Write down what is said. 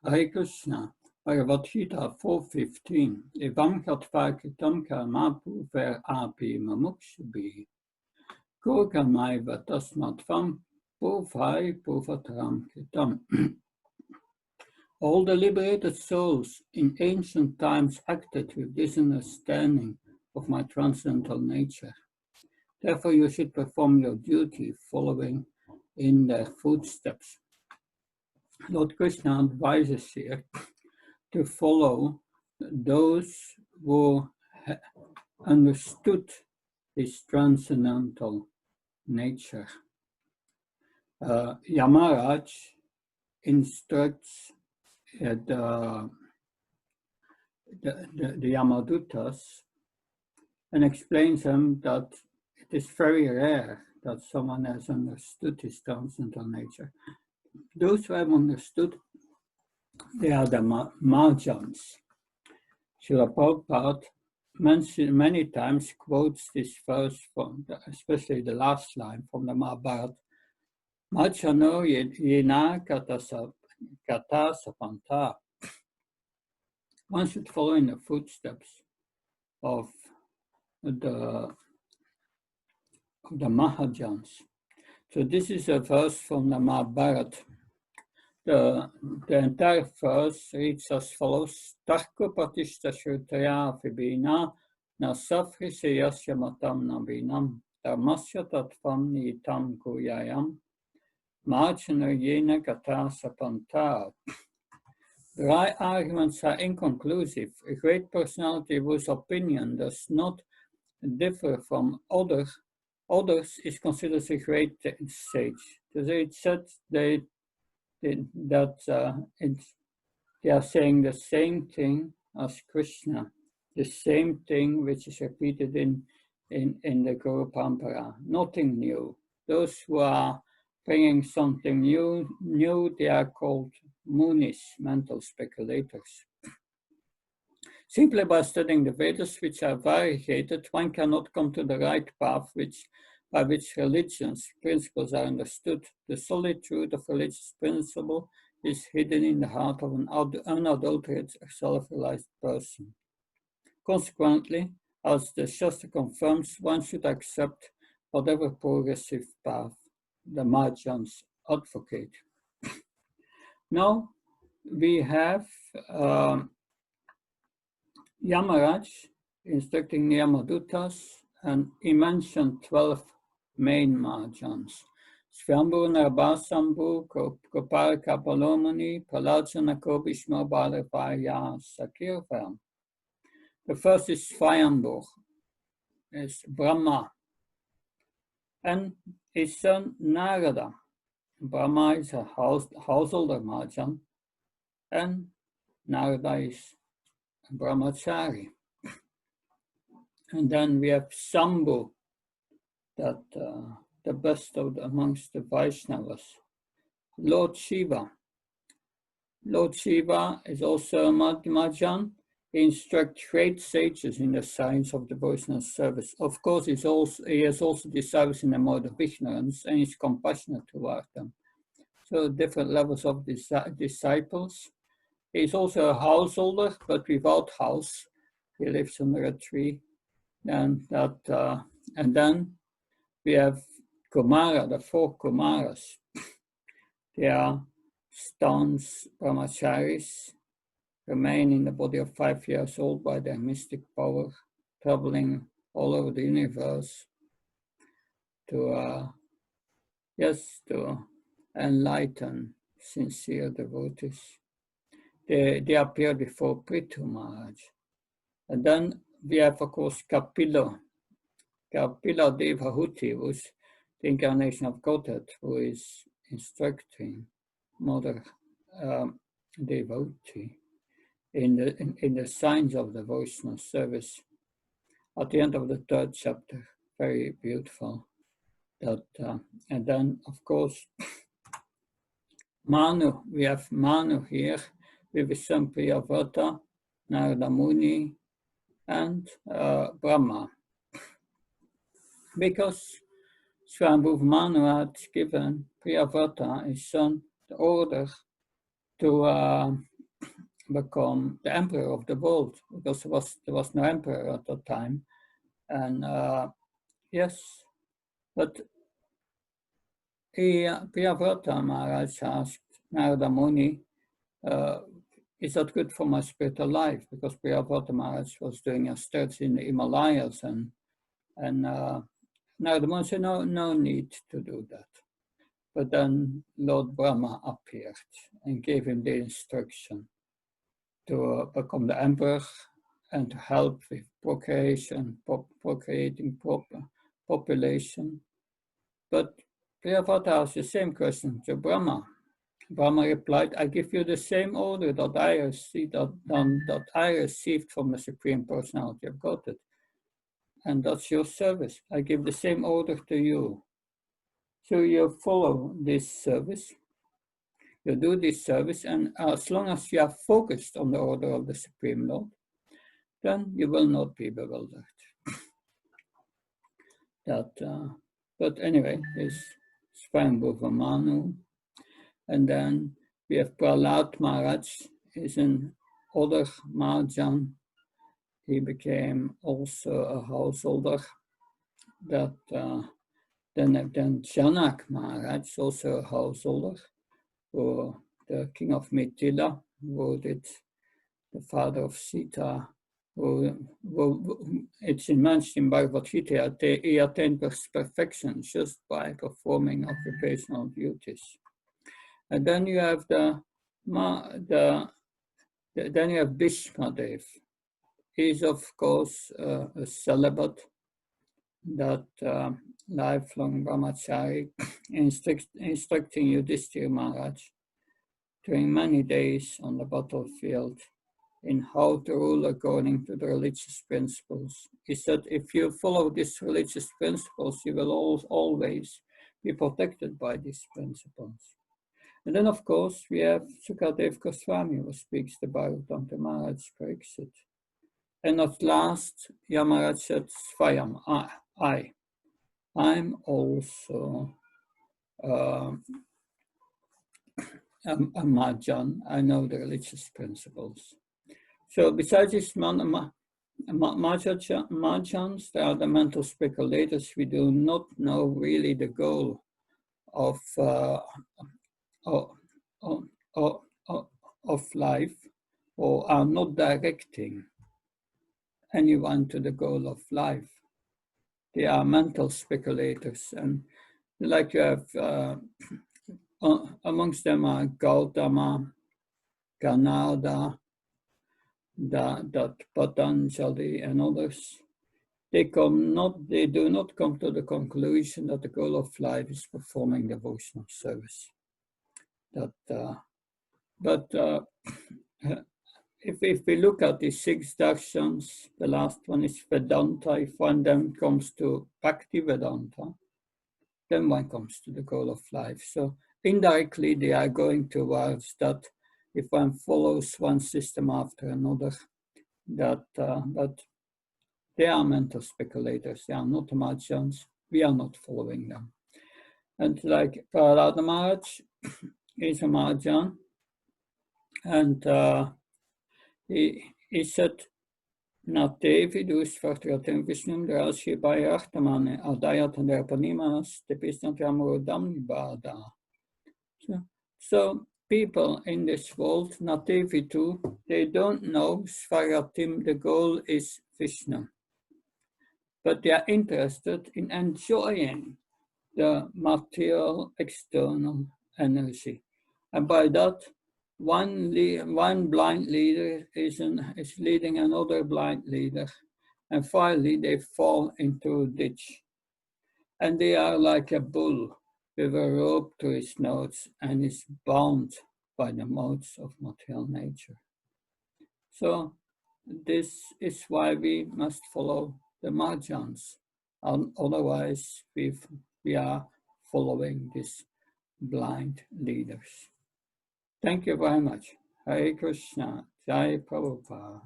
Hare Krishna, Bhagavad Gita 4.15, Evam Katva Kritam Karmapu Ver Api Mamukshabhi, Kurkamaiva Tasmatvam Purvai Purvatram Kritam. All the liberated souls in ancient times acted with this understanding of my transcendental nature. Therefore you should perform your duty following in their footsteps. Lord Krishna advises here to follow those who understood his transcendental nature. Yamaraj instructs the Yamadutas and explains them that it is very rare that someone has understood his transcendental nature. Those who have understood, they are the Mahajans. Srila Prabhupada many times quotes this verse from, especially the last line from the Mahabharata. Machano yena kata sapanta. One should follow in the footsteps of the Mahajans. So this is a verse from the Mahabharata. The entire verse reads as follows: Tarko patishta shrutaya fibina nasafriseyasya matam nabinam dharmasya tatvam nitam kuyayam marchana yena kata sapanta. The right arguments are inconclusive. A great personality whose opinion does not differ from others is considered a great sage. So it said that they are saying the same thing as Krishna, the same thing which is repeated in the Guru Parampara, nothing new. Those who are bringing something new, they are called munis, mental speculators. Simply by studying the Vedas, which are variegated, one cannot come to the right path by which religion's principles are understood. The solid truth of religious principle is hidden in the heart of an unadulterated, self-realized person. Consequently, as the Shastra confirms, one should accept whatever progressive path the Mahajans advocate. Now, we have Yamaraj instructing the Yamadutas, and he mentioned 12 main Mahajans. Swambhu Narabasambhu, Koparika Palomani, Palajana Kobishma Bharavaya Sakirvam. The first is Swayambhu, is Brahma, and his son Narada. Brahma is a householder Mahajan, and Narada is a brahmachari. And then we have Shambhu, that the best amongst the Vaishnavas. Lord Shiva. Lord Shiva is also a Mahajan. He instructs great sages in the science of devotional service. Of course, he has also disciples in the mode of ignorance and is compassionate toward them. So different levels of disciples. He is also a householder, but without house. He lives under a tree. And then we have Kumara, the 4 Kumaras. They are stance brahmacharis, remain in the body of 5 years old by their mystic power, traveling all over the universe to enlighten sincere devotees. They appear before Prithu Maharaj. And then we have, of course, Kapila Devahuti, who is the incarnation of Godhead, who is instructing Mother Devotee in the signs of devotional service. At the end of the 3rd chapter, very beautiful. And then, of course, Manu. We have Manu here with his son Priyavrata, Narada Muni, and Brahma. Because Swambhu Manu had given Priyavrata, his son, the order to become the emperor of the world, because there was no emperor at that time. And yes, but Priyavrata Maharaj asked Narada Muni, is that good for my spiritual life? Because Priyavrata Maharaj was doing a study in the Himalayas, and Narada Muni said, no need to do that. But then Lord Brahma appeared and gave him the instruction to become the emperor and to help with procreation, procreating population. But Priyavrata asked the same question to Brahma. Brahma replied, I give you the same order that I received from the Supreme Personality of Godhead. And that's your service. I give the same order to you. So you follow this service. You do this service, and as long as you are focused on the order of the Supreme Lord, then you will not be bewildered. But anyway, this Swayambhuva Manu. And then we have Prahlad Maharaj, is an older Mahajan. He became also a householder. Then Janak Maharaj, also a householder, who the king of Mithila, who did the father of Sita, who it's mentioned in Bhagavad Gita, he attained perfection just by performing occupational duties. And then you have then you have Bhishmadev. He's of course a celibate, that lifelong brahmachari, instructing Yudhishthira Maharaj during many days on the battlefield in how to rule according to the religious principles. He said, if you follow these religious principles, you will always be protected by these principles. And then, of course, we have Sukadev Goswami, who speaks the Bhagavatam to Maharaj Pariksit. And at last, Yamaraj said, Svayam, I'm also a Mahajan. I know the religious principles. So besides these Mahajans, there are the mental speculators. We do not know really the goal of life, or are not directing anyone to the goal of life. They are mental speculators, and like you have amongst them are Gautama, Ganada, Patanjali, and others. They do not come to the conclusion that the goal of life is performing devotional service. If we look at the 6 darshans, the last one is Vedanta. If one then comes to Bhakti Vedanta, then one comes to the goal of life. So indirectly, they are going towards that. If one follows one system after another, but they are mental speculators. They are not Mahajans. We are not following them. And like Prahlad Maharaj is a Mahajan, and he said, Nate vidus vartratem vishnum drashi bayartamane adayatan derpanimas tepisnatyam rodam nibada. So people in this world, Nate vidu, they don't know Svaratim, the goal is Vishnu. But they are interested in enjoying the material external energy. And by that, one blind leader is leading another blind leader. And finally, they fall into a ditch. And they are like a bull with a rope to his nose and is bound by the modes of material nature. So this is why we must follow the Mahajans. Otherwise, we are following these blind leaders. Thank you very much. Hare Krishna. Jai Prabhupada.